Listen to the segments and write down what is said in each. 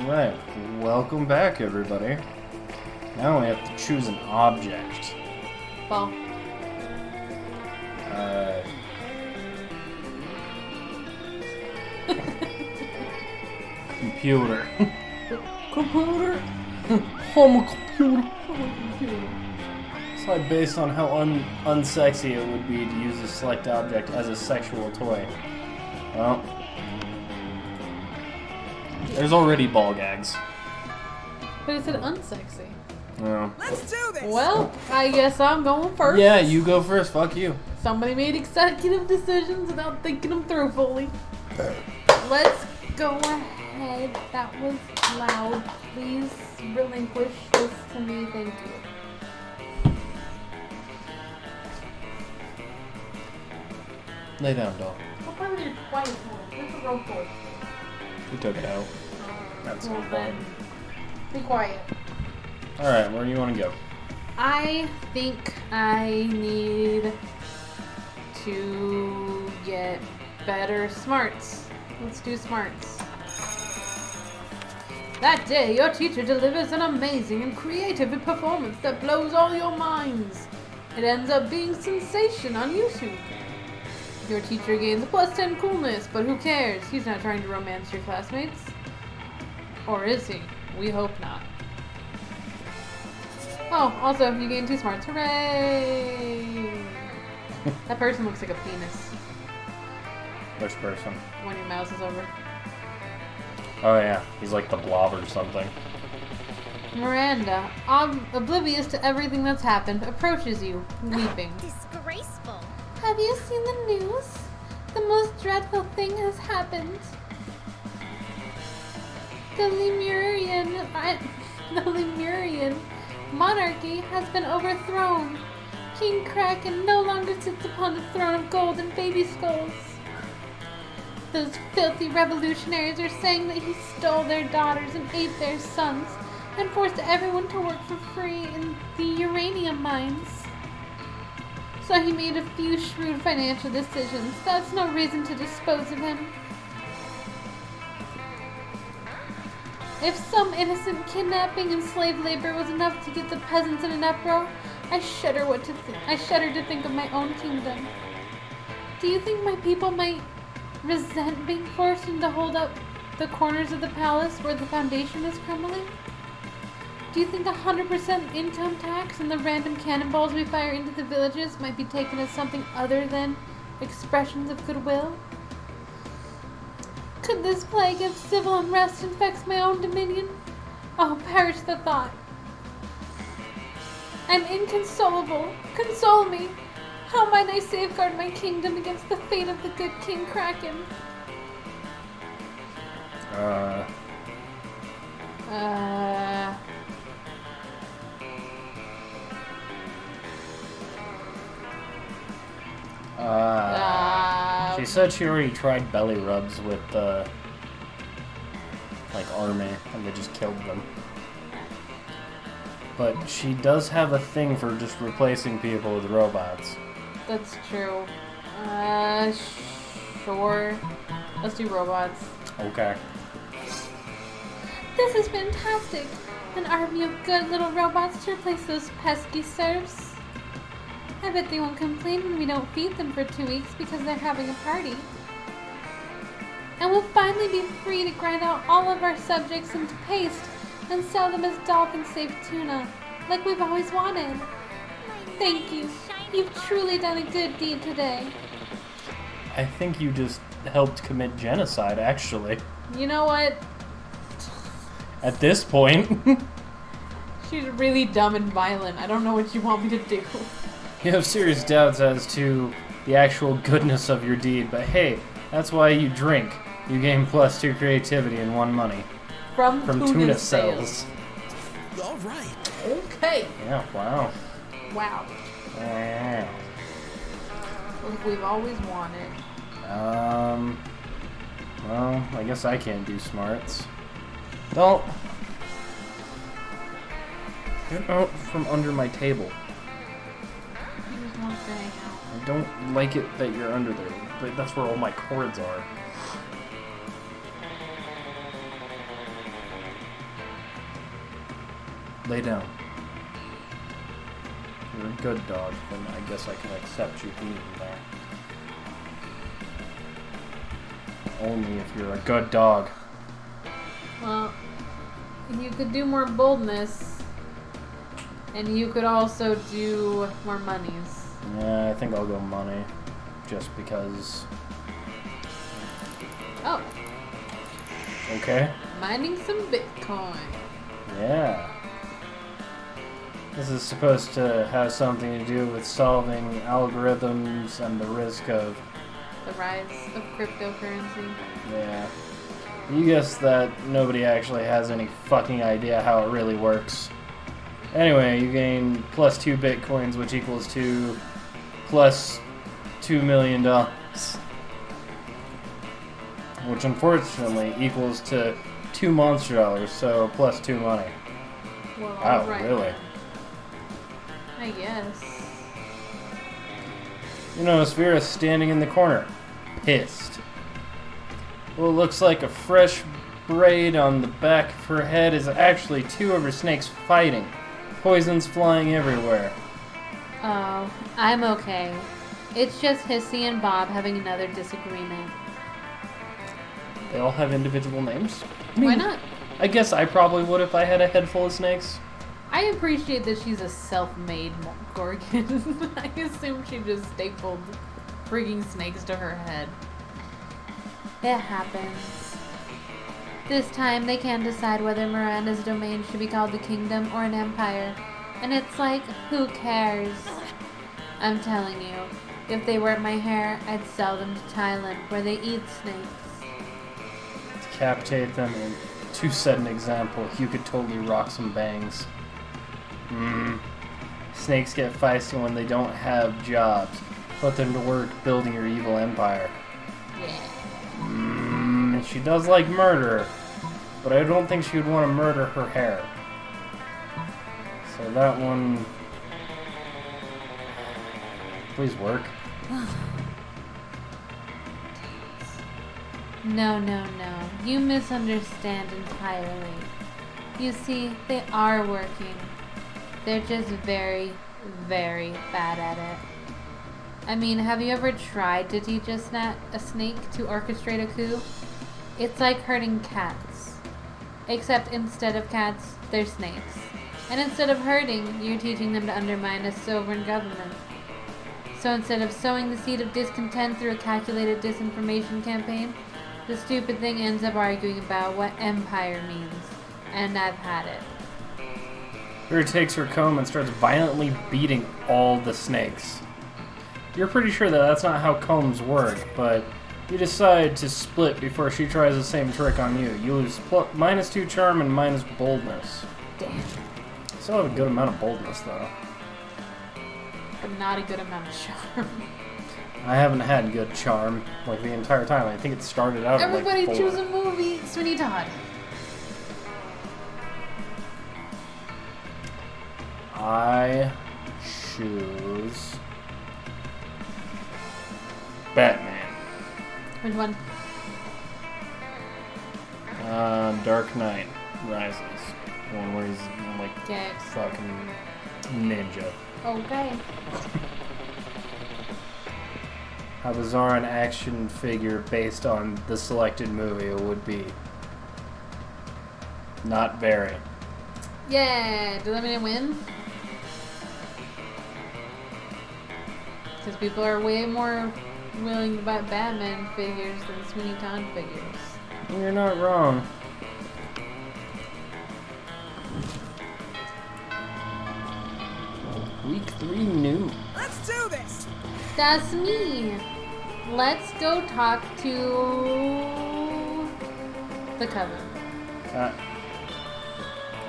Alright, welcome back everybody. Now we have to choose an object. Well. Computer. Computer? I'm a computer. It's like based on how unsexy it would be to use a select object as a sexual toy. Well, there's already ball gags. But it said unsexy. Yeah. Let's do this! Well, I guess I'm going first. Yeah, you go first. Fuck you. Somebody made executive decisions without thinking them through fully. Let's go ahead. That was loud. Please relinquish this to me. Thank you. Lay down, doll. What part of your quiet one? Where's the rope cord? We took it out. That's Well fun. then, be quiet. Alright, where do you want to go? I think I need to get better smarts. Let's do smarts. That day, your teacher delivers an amazing and creative performance that blows all your minds. It ends up being sensation on YouTube. Your teacher gains a +10 coolness, but who cares? He's not trying to romance your classmates. Or is he? We hope not. Oh, also, you gain 2 smarts. Hooray! That person looks like a penis Which person? when your mouse is over. Oh yeah, he's like the Blob or something. Miranda, oblivious to everything that's happened, approaches you, weeping. Disgraceful. Have you seen the news? The most dreadful thing has happened. The Lemurian monarchy has been overthrown. King Kraken no longer sits upon the throne of gold and baby skulls. Those filthy revolutionaries are saying that he stole their daughters and ate their sons and forced everyone to work for free in the uranium mines. So he made a few shrewd financial decisions. That's no reason to dispose of him. If some innocent kidnapping and slave labor was enough to get the peasants in an uproar, I shudder to think of my own kingdom. Do you think my people might resent being forced to hold up the corners of the palace where the foundation is crumbling? Do you think 100% income tax and the random cannonballs we fire into the villages might be taken as something other than expressions of goodwill? Could this plague of civil unrest infect my own dominion? Oh, perish the thought. I'm inconsolable. Console me. How might I safeguard my kingdom against the fate of the good King Kraken? She said she already tried belly rubs with like army and they just killed them. But she does have a thing for just replacing people with robots. That's true. Sure. Let's do robots. Okay. This is fantastic! An army of good little robots to replace those pesky serfs. I bet they won't complain when we don't feed them for 2 weeks because they're having a party. And we'll finally be free to grind out all of our subjects into paste and sell them as dolphin-safe tuna, like we've always wanted. Thank you. You've truly done a good deed today. I think you just helped commit genocide, actually. You know what? At this point. She's really dumb and violent. I don't know what you want me to do. You have serious doubts as to the actual goodness of your deed, but hey, that's why you drink. You gain +2 creativity and 1 money. From tuna sales. All right. Okay. Yeah, wow. Wow. Wow. Like we've always wanted. Well, I guess I can't do smarts. Don't. Get out from under my table. He just wants to hang out. I don't like it that you're under there. But that's where all my cords are. Lay down. You're a good dog, then I guess I can accept you being there. Only if you're a good dog. Well, you could do more boldness, and you could also do more monies. Yeah, I think I'll go money. Just because. Oh, Okay. mining some Bitcoin. Yeah. This is supposed to have something to do with solving algorithms and the risk of. The rise of cryptocurrency. Yeah. You guess that nobody actually has any fucking idea how it really works. Anyway, you gain plus 2 bitcoins, which equals to plus $2 million. Which unfortunately equals to 2 monster dollars, so plus 2 money. Well, Wow, alright really? then. I guess. You notice Vera's standing in the corner, pissed. What looks like a fresh braid on the back of her head is actually 2 of her snakes fighting. Poisons flying everywhere. Oh, I'm okay. It's just Hissy and Bob having another disagreement. They all have individual names? Why not? I guess I probably would if I had a head full of snakes. I appreciate that she's a self-made Gorgon. I assume she just stapled freaking snakes to her head. It happens. This time they can't decide whether Miranda's domain should be called the kingdom or an empire. And it's like, who cares? I'm telling you, if they were my hair, I'd sell them to Thailand where they eat snakes. Decapitate them, and to set an example, you could totally rock some bangs. Snakes get feisty when they don't have jobs. Put them to work building your evil empire. Yeah. She does like murder, but I don't think she would want to murder her hair. So that one... Please work. No. You misunderstand entirely. You see, they are working. They're just very, very bad at it. I mean, have you ever tried to teach a snake to orchestrate a coup? It's like herding cats. Except instead of cats, they're snakes. And instead of herding, you're teaching them to undermine a sovereign government. So instead of sowing the seed of discontent through a calculated disinformation campaign, the stupid thing ends up arguing about what empire means. And I've had it. Vera takes her comb and starts violently beating all the snakes. You're pretty sure that that's not how combs work, but you decide to split before she tries the same trick on you. You lose -2 charm and minus boldness. Damn. Still have a good amount of boldness, though. But not a good amount of charm. I haven't had good charm, like, the entire time. I think it started out Everybody at, like, 4. choose a movie. Sweeney Todd. I choose... Batman. Which one? Dark Knight Rises. The one where he's, like, Okay. fucking ninja. Okay. How bizarre an action figure based on the selected movie it would be. Not very. Yeah. Does that mean I win? Because people are way more willing to buy Batman figures than Sweeney Todd figures. You're not wrong. Week 3 new. Let's do this! That's me. Let's go talk to the Coven.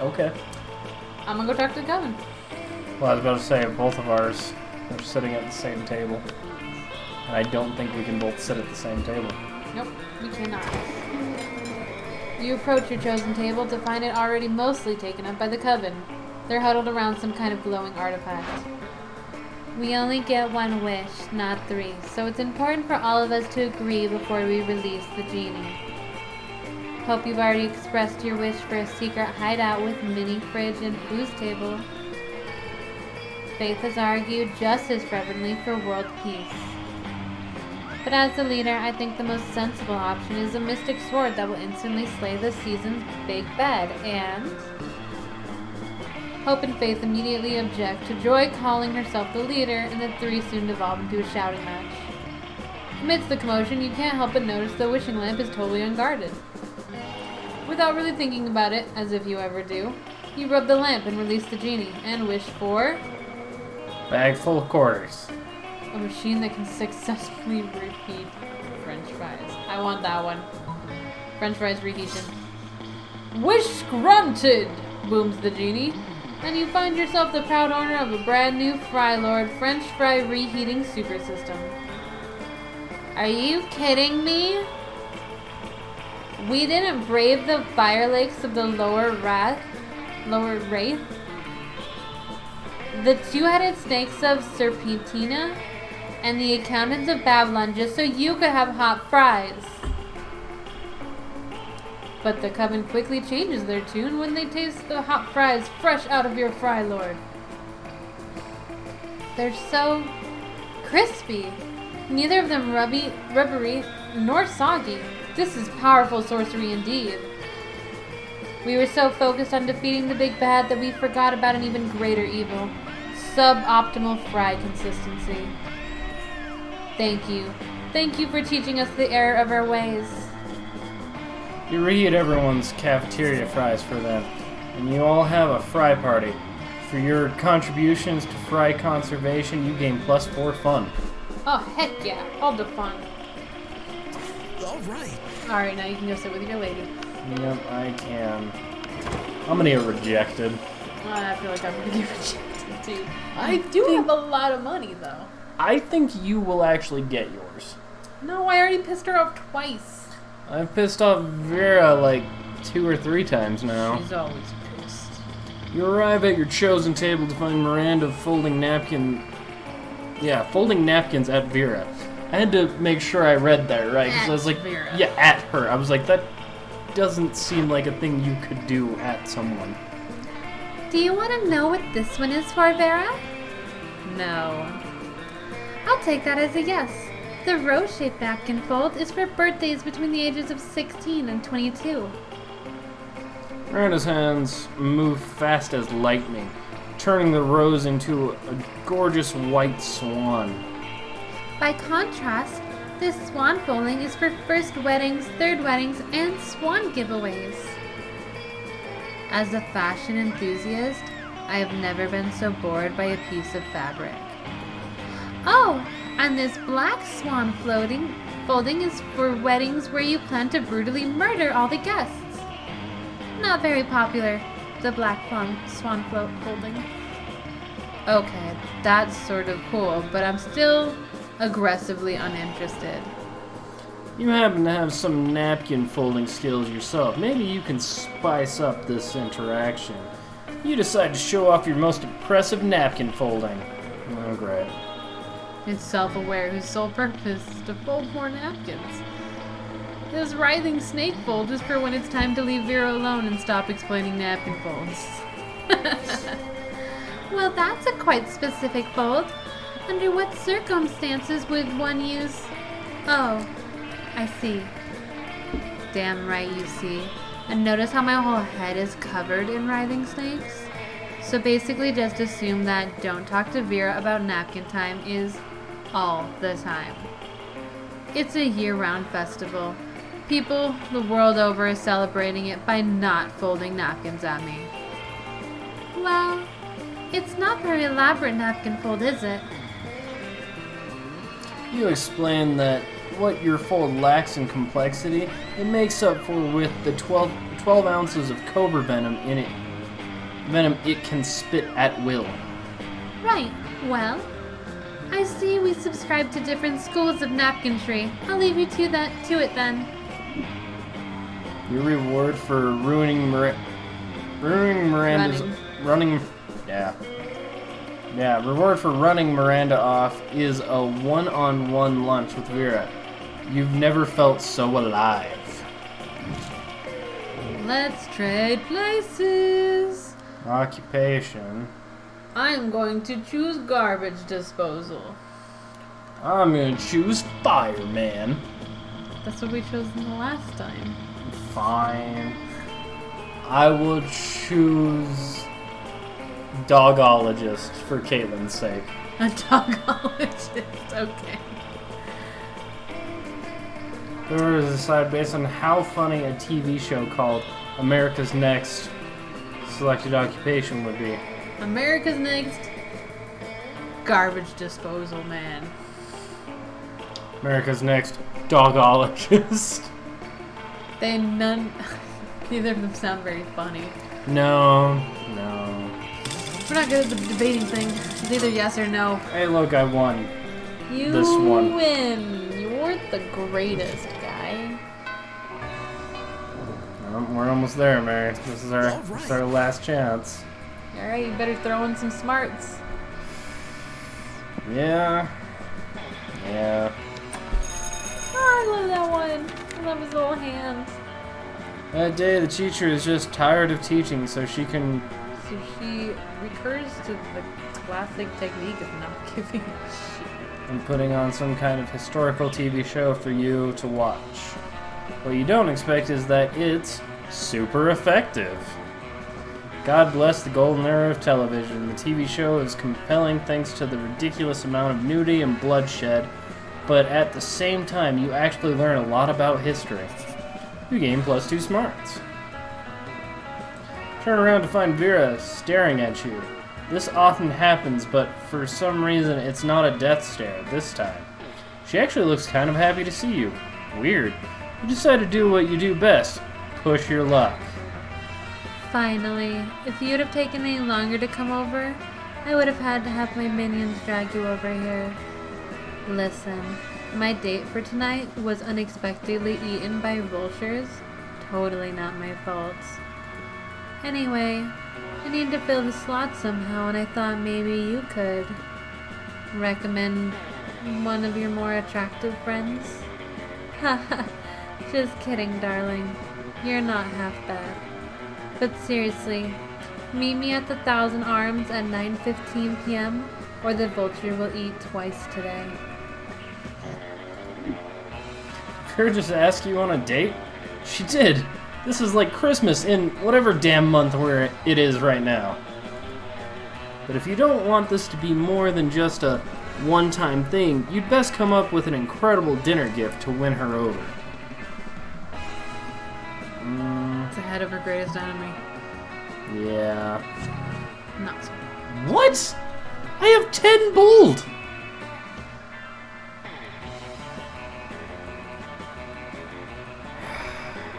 Okay. I'm gonna go talk to the Coven. Well, I was about to say, both of ours are sitting at the same table. And I don't think we can both sit at the same table. Nope, we cannot. You approach your chosen table to find it already mostly taken up by the Coven. They're huddled around some kind of glowing artifact. We only get one wish, not 3, so it's important for all of us to agree before we release the genie. Hope you've already expressed your wish for a secret hideout with mini fridge and foos table. Faith has argued just as fervently for world peace. But as the leader, I think the most sensible option is a mystic sword that will instantly slay the season's big bad, and... Hope and Faith immediately object to Joy calling herself the leader, and the three soon devolve into a shouting match. Amidst the commotion, you can't help but notice the wishing lamp is totally unguarded. Without really thinking about it, as if you ever do, you rub the lamp and release the genie, and wish for... Bag full of quarters. A machine that can successfully reheat French fries. I want that one. French fries reheating. Wish granted, booms the genie, and you find yourself the proud owner of a brand new Fry Lord French fry reheating super system. Are you kidding me? We didn't brave the fire lakes of the lower Wraith? The two-headed snakes of Serpentina and the accountants of Babylon just so you could have hot fries. But the coven quickly changes their tune when they taste the hot fries fresh out of your Fry Lord. They're so crispy. Neither of them rubbery nor soggy. This is powerful sorcery indeed. We were so focused on defeating the big bad that we forgot about an even greater evil. Suboptimal fry consistency. Thank you. Thank you for teaching us the error of our ways. You reheat everyone's cafeteria fries for them, and you all have a fry party. For your contributions to fry conservation, you gain +4 fun. Oh, heck yeah. All the fun. All right. Alright, now you can go sit with your lady. Yep, I can. I'm gonna get rejected. I feel like I'm gonna get rejected too. I do have a lot of money though. I think you will actually get yours. No, I already pissed her off twice. I've pissed off Vera like 2 or 3 times now. She's always pissed. You arrive at your chosen table to find Miranda folding napkins at Vera. I had to make sure I read that right, because I was like, Vera. yeah, at her. I was like, that doesn't seem like a thing you could do at someone. Do you want to know what this one is for, Vera? No. I'll take that as a yes. The rose-shaped napkin fold is for birthdays between the ages of 16 and 22. Miranda's hands move fast as lightning, turning the rose into a gorgeous white swan. By contrast, this swan folding is for first weddings, third weddings, and swan giveaways. As a fashion enthusiast, I have never been so bored by a piece of fabric. Oh, and this black swan folding is for weddings where you plan to brutally murder all the guests. Not very popular, the black swan folding. Okay, that's sort of cool, but I'm still aggressively uninterested. You happen to have some napkin folding skills yourself. Maybe you can spice up this interaction. You decide to show off your most impressive napkin folding. Oh, great. It's self-aware whose sole purpose is to fold more napkins. This writhing snake fold is for when it's time to leave Vera alone and stop explaining napkin folds. Well, that's a quite specific fold. Under what circumstances would one use... Oh, I see. Damn right you see. And notice how my whole head is covered in writhing snakes? So basically just assume that don't talk to Vera about napkin time is all the time. It's a year-round festival. People the world over are celebrating it by not folding napkins at me. Well, it's not very elaborate napkin fold, is it? You explain that what your fold lacks in complexity, it makes up for with the 12 ounces of cobra venom in it. Venom it can spit at will. Right. Well, I see we subscribe to different schools of napkinry. I'll leave you to it then. Your reward for ruining Miranda's reward for running Miranda off is a one-on-one lunch with Vera. You've never felt so alive. Let's trade places. Occupation. I'm going to choose garbage disposal. I'm gonna choose fireman. That's what we chose in the last time. Fine. I will choose dogologist for Caitlin's sake. A dogologist, okay. There was a decide based on how funny a TV show called America's Next selected occupation would be. America's Next garbage disposal man. America's Next dogologist. Neither of them sound very funny. No. We're not good at the debating thing. It's either yes or no. Hey, look, I won. You This one. win. You're the greatest guy. We're almost there, Mary. This is our last chance. Alright, you better throw in some smarts. Yeah. Oh, I love that one. I love his little hands. That day, the teacher is just tired of teaching, so she recurs to the classic technique of not giving a shit. and putting on some kind of historical TV show for you to watch. What you don't expect is that it's super effective. God bless the golden era of television. The TV show is compelling thanks to the ridiculous amount of nudity and bloodshed, but at the same time, you actually learn a lot about history. You gain +2 smarts. Turn around to find Vera staring at you. This often happens, but for some reason it's not a death stare this time. She actually looks kind of happy to see you. Weird. You decide to do what you do best. Push your luck. Finally, if you'd have taken any longer to come over, I would have had to have my minions drag you over here. Listen, my date for tonight was unexpectedly eaten by vultures. Totally not my fault. Anyway, I need to fill the slot somehow, and I thought maybe you could recommend one of your more attractive friends. Haha, just kidding, darling. You're not half bad. But seriously, meet me at the Thousand Arms at 9:15 p.m. or the vulture will eat twice today. Her just ask you on a date? She did. This is like Christmas in whatever damn month where it is right now. But if you don't want this to be more than just a one-time thing, you'd best come up with an incredible dinner gift to win her over. It's ahead of her greatest enemy. Yeah. Not so. What? I have 10 bold!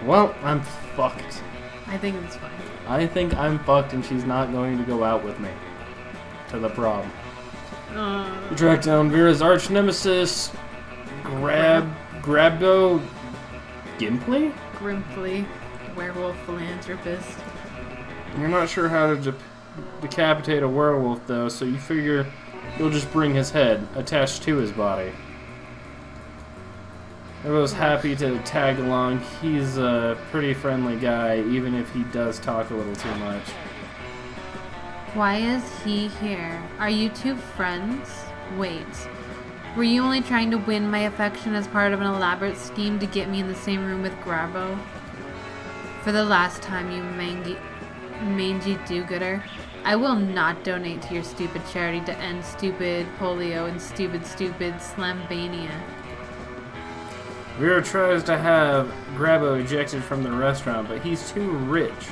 Well, I'm fucked. I think it's fine. I think I'm fucked and she's not going to go out with me. To the prom. You track down Vera's arch nemesis, Grabbo Gimpley? Grimpley, werewolf philanthropist. You're not sure how to decapitate a werewolf though, so you figure you'll just bring his head attached to his body. Everyone's happy to tag along. He's a pretty friendly guy, even if he does talk a little too much. Why is he here? Are you two friends? Wait. Were you only trying to win my affection as part of an elaborate scheme to get me in the same room with Grabbo? For the last time, you mangy do-gooder, I will not donate to your stupid charity to end stupid polio and stupid slambania. Vera tries to have Grabbo ejected from the restaurant, but he's too rich.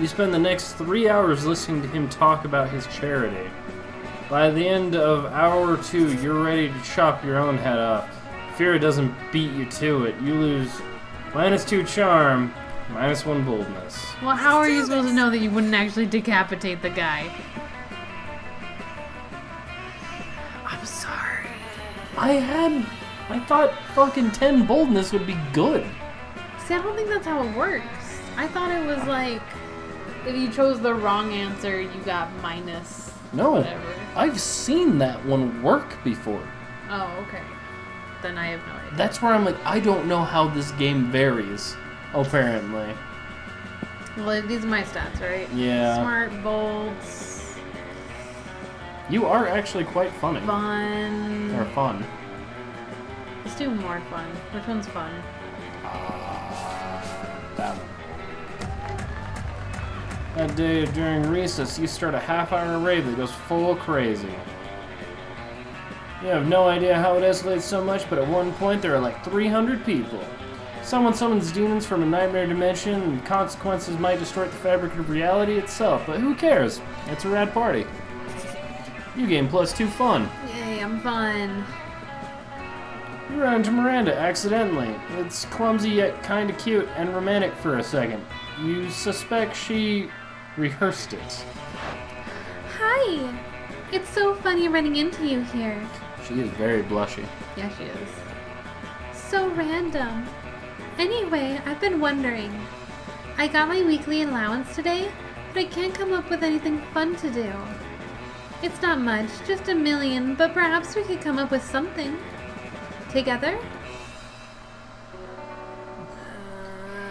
You spend the next 3 hours listening to him talk about his charity. By the end of hour 2, you're ready to chop your own head off. Vera doesn't beat you to it. You lose -2 charm, -1 boldness. Well, how are you supposed to know that you wouldn't actually decapitate the guy? I'm sorry. I thought fucking 10 boldness would be good. See, I don't think that's how it works. I thought it was like, if you chose the wrong answer, you got minus No, whatever. I've seen that one work before. Oh, okay. Then I have no idea. That's where I'm like, I don't know how this game varies, apparently. Well, these are my stats, right? Yeah. Smart, bold, You are actually quite funny. fun. Or fun. Let's do more fun. Which one's fun? That one. That day during recess, you start a half-hour raid that goes full crazy. You have no idea how it escalates so much, but at one point there are like 300 people. Someone summons demons from a nightmare dimension, and consequences might distort the fabric of reality itself, but who cares? It's a rad party. You gain +2 fun. Yay, I'm fun. You run into Miranda accidentally. It's clumsy yet kinda cute and romantic for a second. You suspect she rehearsed it. Hi! It's so funny running into you here. She is very blushy. Yeah, she is. So random. Anyway, I've been wondering. I got my weekly allowance today, but I can't come up with anything fun to do. It's not much, just $1 million, but perhaps we could come up with something. Together?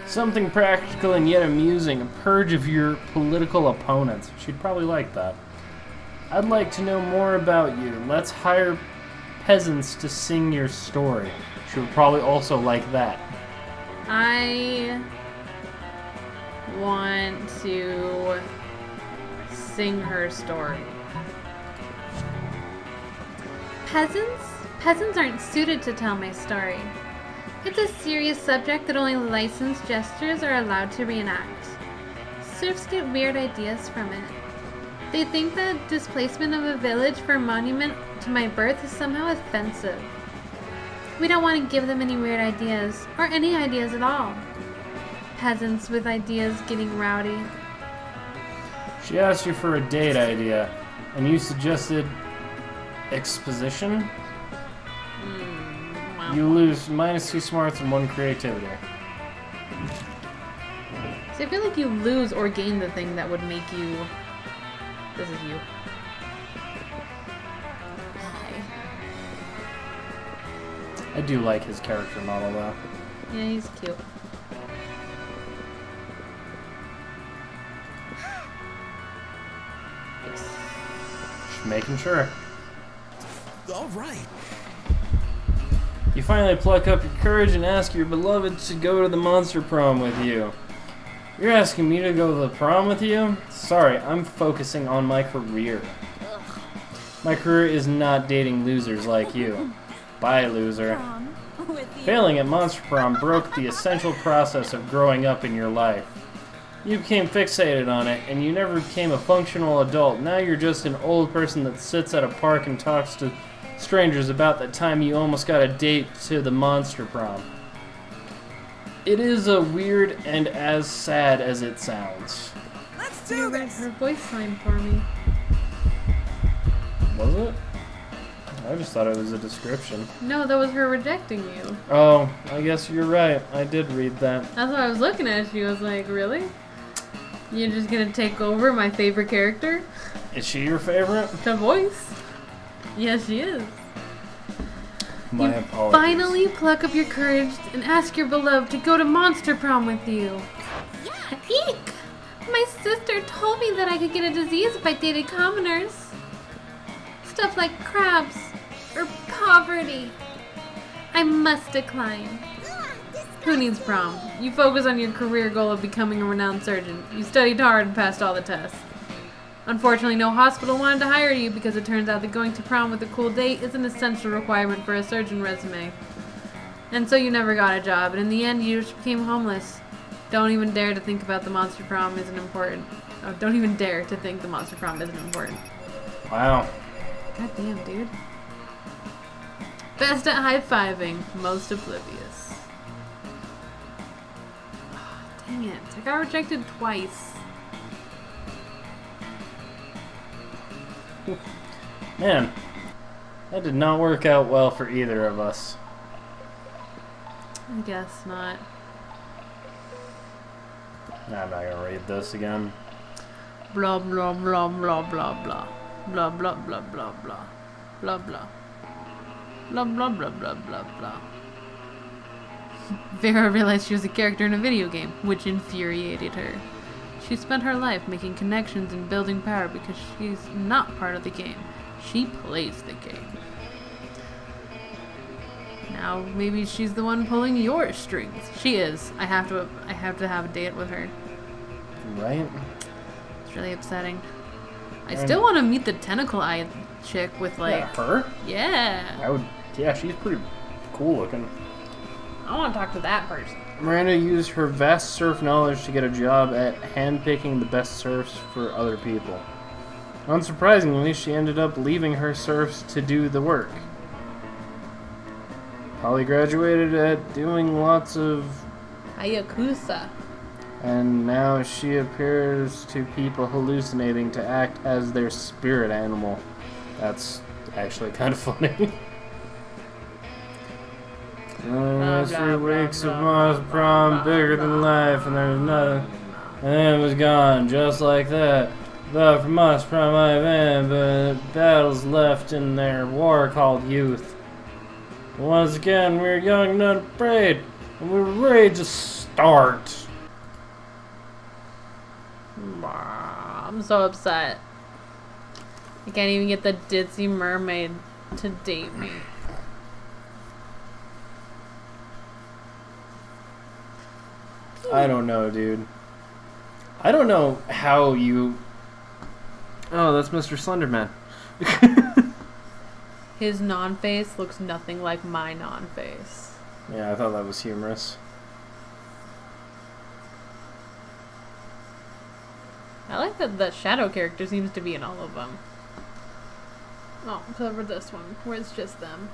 Something practical and yet amusing. A purge of your political opponents. She'd probably like that. I'd like to know more about you. Let's hire peasants to sing your story. She would probably also like that. I want to sing her story. Peasants? Peasants aren't suited to tell my story. It's a serious subject that only licensed jesters are allowed to reenact. Serfs get weird ideas from it. They think that displacement of a village for a monument to my birth is somehow offensive. We don't want to give them any weird ideas, or any ideas at all. Peasants with ideas getting rowdy. She asked you for a date idea, and you suggested exposition? Wow. You lose -2 smarts and 1 creativity. So I feel like you lose or gain the thing that would make you... This is you. Hi. I do like his character model, though. Yeah, he's cute. Just making sure. All right. You finally pluck up your courage and ask your beloved to go to the Monster Prom with you. You're asking me to go to the prom with you? Sorry, I'm focusing on my career. My career is not dating losers like you. Bye, loser. Failing at Monster Prom broke the essential process of growing up in your life. You became fixated on it, and you never became a functional adult. Now you're just an old person that sits at a park and talks to strangers about the time you almost got a date to the Monster Prom. It is a weird and as sad as it sounds. Let's do this. Her voice signed for me. Was it? I just thought it was a description. No, that was her rejecting you. Oh, I guess you're right. I did read that. That's why I was looking at you. I was like, really? You're just gonna take over my favorite character? Is she your favorite? The voice? Yes, she is. My You apologies. finally pluck up your courage and ask your beloved to go to Monster Prom with you. Yeah, eek! My sister told me that I could get a disease if I dated commoners. Stuff like crabs or poverty. I must decline. Who needs prom? You focus on your career goal of becoming a renowned surgeon. You studied hard and passed all the tests. Unfortunately, no hospital wanted to hire you because it turns out that going to prom with a cool date is an essential requirement for a surgeon resume. And so you never got a job, and in the end you just became homeless. Don't even dare to think about the Monster Prom isn't important. Oh, don't even dare to think the Monster Prom isn't important. Wow. God damn, dude. Best at high-fiving, most oblivious. Oh, dang it. I got rejected twice. Man, that did not work out well for either of us. I guess not. Nah, I'm not gonna read this again. Blah blah blah blah blah blah. Blah blah blah blah blah. Blah blah. Blah blah blah blah blah blah. Vera realized she was a character in a video game, which infuriated her. She spent her life making connections and building power because she's not part of the game. She plays the game. Now maybe she's the one pulling your strings. She is. I have to have a date with her. Right? It's really upsetting. I still want to meet the tentacle eye chick with like Yeah, her? Yeah. Yeah, she's pretty cool looking. I want to talk to that person. Miranda used her vast surf knowledge to get a job at handpicking the best surfs for other people. Unsurprisingly, she ended up leaving her surfs to do the work. Polly graduated at doing lots of... Hayakusa. And now she appears to people hallucinating to act as their spirit animal. That's actually kind of funny. That's 3 weeks of Monster Prom, bigger than life, and there's nothing. And then it was gone, just like that. But from Monster Prom I've been, but battles left in their war called youth. But once again, we were young and unafraid, and we were ready to start. I'm so upset. I can't even get the ditzy mermaid to date me. I don't know, dude. I don't know how you... Oh, that's Mr. Slenderman. His non-face looks nothing like my non-face. Yeah, I thought that was humorous. I like that the shadow character seems to be in all of them. Oh, except for this one, where it's just them.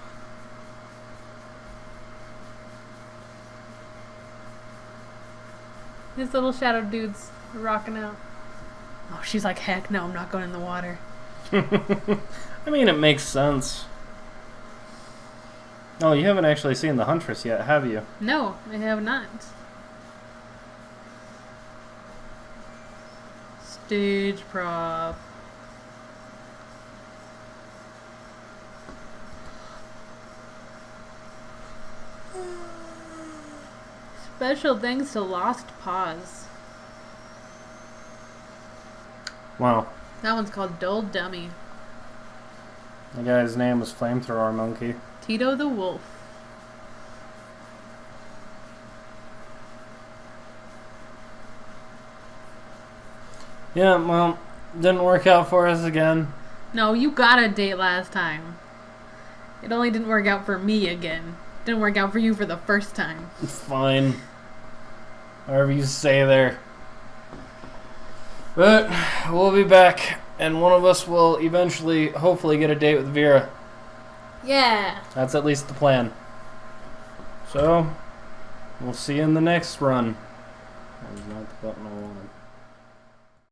These little shadow dudes are rocking out. Oh, she's like, heck no, I'm not going in the water. I mean, it makes sense. Oh, you haven't actually seen The Huntress yet, have you? No, I have not. Stage prop. Special thanks to Lost Paws. Wow. That one's called Dull Dummy. The guy's name was Flamethrower Monkey. Tito the Wolf. Yeah, well, didn't work out for us again. No, you got a date last time. It only didn't work out for me again. Didn't work out for you for the first time. Fine. Whatever you say there. But we'll be back, and one of us will eventually, hopefully, get a date with Vera. Yeah. That's at least the plan. So, we'll see you in the next run. That was not the button I wanted.